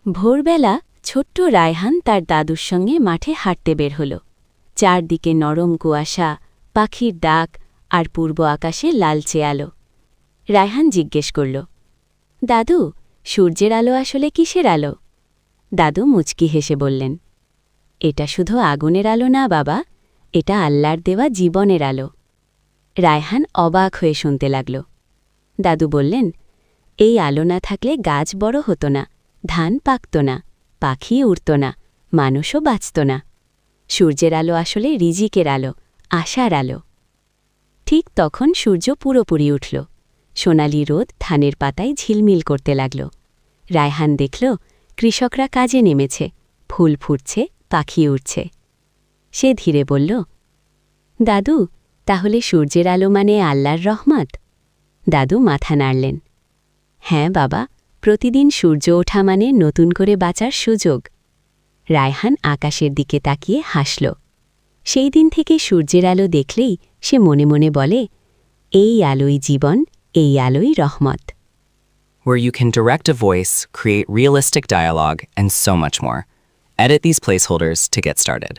ভোরবেলা ছোট্ট রায়হান তার দাদুর সঙ্গে মাঠে হাঁটতে বের হল। চারদিকে নরম কুয়াশা, পাখির ডাক আর পূর্ব আকাশে লালচে আলো। রায়হান জিজ্ঞেস করল, দাদু, সূর্যের আলো আসলে কিসের আলো? দাদু মুচকি হেসে বললেন, এটা শুধু আগুনের আলো না বাবা, এটা আল্লাহর দেওয়া জীবনের আলো। রায়হান অবাক হয়ে শুনতে লাগল। দাদু বললেন, এই আলো না থাকলে গাছ বড় হতো না, ধান পাকত না, পাখি উড়ত না, মানুষও বাঁচত না। সূর্যের আলো আসলে রিজিকের আলো, আশার আলো। ঠিক তখন সূর্য পুরোপুরি উঠল। সোনালি রোদ ধানের পাতায় ঝিলমিল করতে লাগল। রায়হান দেখল কৃষকরা কাজে নেমেছে, ফুল ফুটছে, পাখি উড়ছে। সে ধীরে বলল, দাদু, তাহলে সূর্যের আলো মানে আল্লাহর রহমত? দাদু মাথা নাড়লেন। হ্যাঁ বাবা, প্রতিদিন সূর্য ওঠা মানে নতুন করে বাঁচার সুযোগ। রায়হান আকাশের দিকে তাকিয়ে হাসল। সেই দিন থেকে সূর্যের আলো দেখলেই সে মনে মনে বলে, এই আলোই জীবন, এই আলোই রহমত। Where you can direct a voice, create realistic dialogue, and so much more. Edit these placeholders to get started.